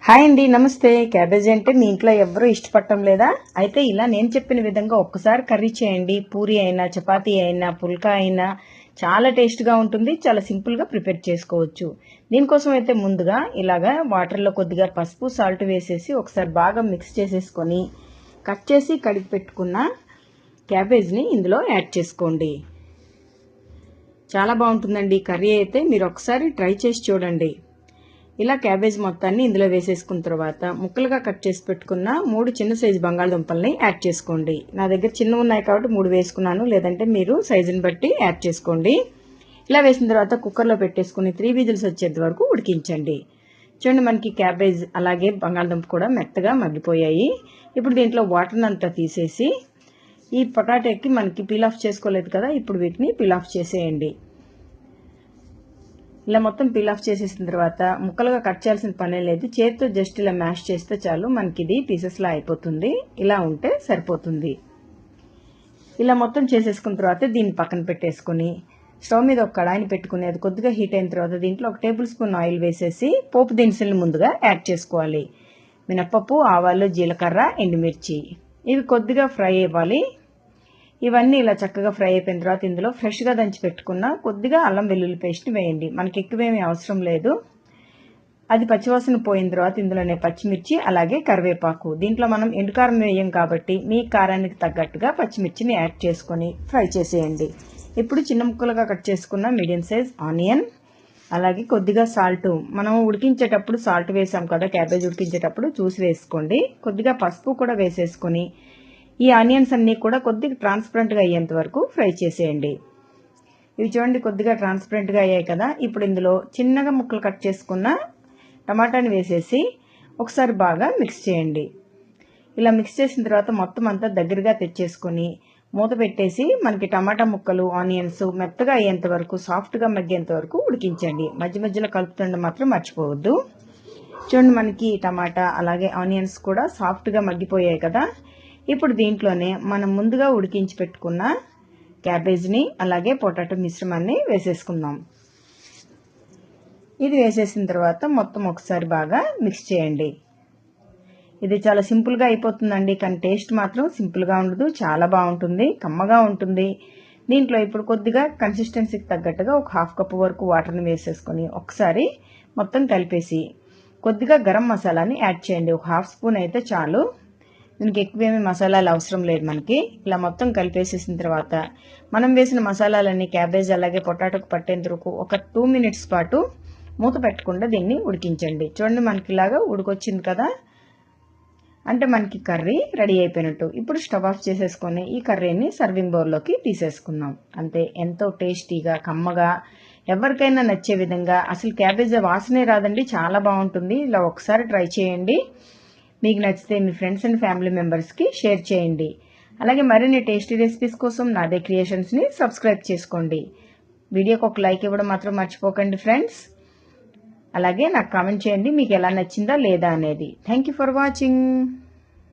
Hi అండి, నమస్తే. Cabbage అంటే మీ ఇంట్లో ఎవరూ ఇష్టపడటం లేదా? అయితే ఇలా నేను చెప్పిన విధంగా ఒక్కసారి కర్రీ చేయండి. పూరి అయినా, చపాతీ అయినా, పుల్కా అయినా చాలా టేస్ట్గా ఉంటుంది. చాలా సింపుల్గా ప్రిపేర్ చేసుకోవచ్చు. దీనికోసం అయితే ముందుగా ఇలాగా వాటర్లో కొద్దిగా పసుపు, సాల్ట్ వేసేసి ఒకసారి బాగా మిక్స్ చేసేసుకొని కట్ చేసి కడిగి పెట్టుకున్న క్యాబేజ్ని ఇందులో యాడ్ చేసుకోండి. చాలా బాగుంటుందండి కర్రీ అయితే. మీరు ఒకసారి ట్రై చేసి చూడండి. ఇలా క్యాబేజ్ మొత్తాన్ని ఇందులో వేసేసుకున్న తర్వాత ముక్కలుగా కట్ చేసి పెట్టుకున్న 3 చిన్న సైజు బంగాళదుంపల్ని యాడ్ చేసుకోండి. నా దగ్గర చిన్నవి ఉన్నాయి కాబట్టి 3 వేసుకున్నాను, లేదంటే మీరు సైజుని బట్టి యాడ్ చేసుకోండి. ఇలా వేసిన తర్వాత కుక్కర్లో పెట్టేసుకుని 3 విజిల్స్ వచ్చేంత వరకు ఉడికించండి. చూడండి, మనకి క్యాబేజ్ అలాగే బంగాళదుంప కూడా మెత్తగా మగ్గిపోయాయి. ఇప్పుడు దీంట్లో వాటర్ అంతా తీసేసి ఈ పొటాటోకి మనకి పీల్ ఆఫ్ చేసుకోలేదు కదా, ఇప్పుడు వీటిని పీల్ ఆఫ్ చేసేయండి. ఇలా మొత్తం పీల్ ఆఫ్ చేసేసిన తర్వాత ముక్కలుగా కట్ చేయాల్సిన పనే లేదు. చేతితో జస్ట్ ఇలా మ్యాష్ చేస్తే చాలు, మనకి ఇది పీసెస్లా అయిపోతుంది. ఇలా ఉంటే సరిపోతుంది. ఇలా మొత్తం చేసేసుకున్న తర్వాత దీన్ని పక్కన పెట్టేసుకుని స్టవ్ మీద ఒక కడాయిని పెట్టుకుని అది కొద్దిగా హీట్ అయిన తర్వాత దీంట్లో 1 టేబుల్ స్పూన్ ఆయిల్ వేసేసి పోపు దినుసులను ముందుగా యాడ్ చేసుకోవాలి. మినపప్పు, ఆవాలు, జీలకర్ర, ఎండుమిర్చి ఇవి కొద్దిగా ఫ్రై అవ్వాలి. ఇవన్నీ ఇలా చక్కగా ఫ్రై అయిపోయిన తర్వాత ఇందులో ఫ్రెష్గా దంచి పెట్టుకున్న కొద్దిగా అల్లం వెల్లుల్లి పేస్ట్ని వేయండి. మనకి ఎక్కువేమీ అవసరం లేదు. అది పచ్చివాసన పోయిన తర్వాత ఇందులోనే పచ్చిమిర్చి అలాగే కరివేపాకు. దీంట్లో మనం ఎండుకారం వేయం కాబట్టి మీ కారానికి తగ్గట్టుగా పచ్చిమిర్చిని యాడ్ చేసుకొని ఫ్రై చేసేయండి. ఇప్పుడు చిన్న ముక్కలుగా కట్ చేసుకున్న మీడియం సైజ్ ఆనియన్ అలాగే కొద్దిగా సాల్ట్, మనం ఉడికించేటప్పుడు సాల్ట్ వేసాం కదా, క్యాబేజ్ ఉడికించేటప్పుడు చూసి వేసుకోండి. కొద్దిగా పసుపు కూడా వేసేసుకొని ఈ ఆనియన్స్ అన్నీ కూడా కొద్దిగా ట్రాన్స్పరెంట్గా అయ్యేంత వరకు ఫ్రై చేసేయండి. ఇవి చూడండి, కొద్దిగా ట్రాన్స్పరెంట్గా అయ్యాయి కదా. ఇప్పుడు ఇందులో చిన్నగా ముక్కలు కట్ చేసుకున్న టమాటాని వేసేసి ఒకసారి బాగా మిక్స్ చేయండి. ఇలా మిక్స్ చేసిన తర్వాత మొత్తం అంతా దగ్గరగా తెచ్చేసుకొని మూత పెట్టేసి మనకి టమాటా ముక్కలు, ఆనియన్స్ మెత్తగా అయ్యేంత వరకు, సాఫ్ట్గా మగ్గేంత వరకు ఉడికించండి. మధ్య మధ్యలో కలుపుతుండడం మాత్రం మర్చిపోవద్దు. చూడండి, మనకి టమాటా అలాగే ఆనియన్స్ కూడా సాఫ్ట్గా మగ్గిపోయాయి కదా. ఇప్పుడు దీంట్లోనే మనం ముందుగా ఉడికించి పెట్టుకున్న క్యాబేజ్ని అలాగే పొటాటో మిశ్రమాన్ని వేసేసుకుందాం. ఇది వేసేసిన తర్వాత మొత్తం ఒకసారి బాగా మిక్స్ చేయండి. ఇది చాలా సింపుల్గా అయిపోతుందండి, కానీ టేస్ట్ మాత్రం సింపుల్గా ఉండదు, చాలా బాగుంటుంది, కమ్మగా ఉంటుంది. దీంట్లో ఇప్పుడు కొద్దిగా కన్సిస్టెన్సీకి తగ్గట్టుగా ఒక 1/2 కప్పు వరకు వాటర్ని వేసేసుకొని ఒకసారి మొత్తం కలిపేసి కొద్దిగా గరం మసాలాని యాడ్ చేయండి. ఒక 1/2 స్పూన్ అయితే చాలు, దీనికి ఎక్కువేమీ మసాలాలు అవసరం లేదు మనకి. ఇలా మొత్తం కలిపేసేసిన తర్వాత మనం వేసిన మసాలాలన్నీ క్యాబేజ్ అలాగే పొటాటోకి పట్టేందుకు ఒక 2 మినిట్స్ పాటు మూత పెట్టకుండా దీన్ని ఉడికించండి. చూడండి, మనకి ఇలాగా ఉడికొచ్చింది కదా, అంటే మనకి కర్రీ రెడీ అయిపోయినట్టు. ఇప్పుడు స్టవ్ ఆఫ్ చేసేసుకొని ఈ కర్రీని సర్వింగ్ బౌల్లోకి తీసేసుకుందాం. అంతే, ఎంతో టేస్టీగా కమ్మగా ఎవరికైనా నచ్చే విధంగా, అసలు క్యాబేజ్ వాసనే రాదండి, చాలా బాగుంటుంది. ఇలా ఒకసారి ట్రై చేయండి. మీకు నచ్చితే మీ ఫ్రెండ్స్ అండ్ ఫ్యామిలీ మెంబర్స్కి షేర్ చేయండి. అలాగే మరిన్ని టేస్టీ రెసిపీస్ కోసం నాదే క్రియేషన్స్ని సబ్స్క్రైబ్ చేసుకోండి. వీడియోకి ఒక లైక్ ఇవ్వడం మాత్రం మర్చిపోకండి ఫ్రెండ్స్. అలాగే నాకు కామెంట్ చేయండి మీకు ఎలా నచ్చిందా లేదా అనేది. Thank you for watching.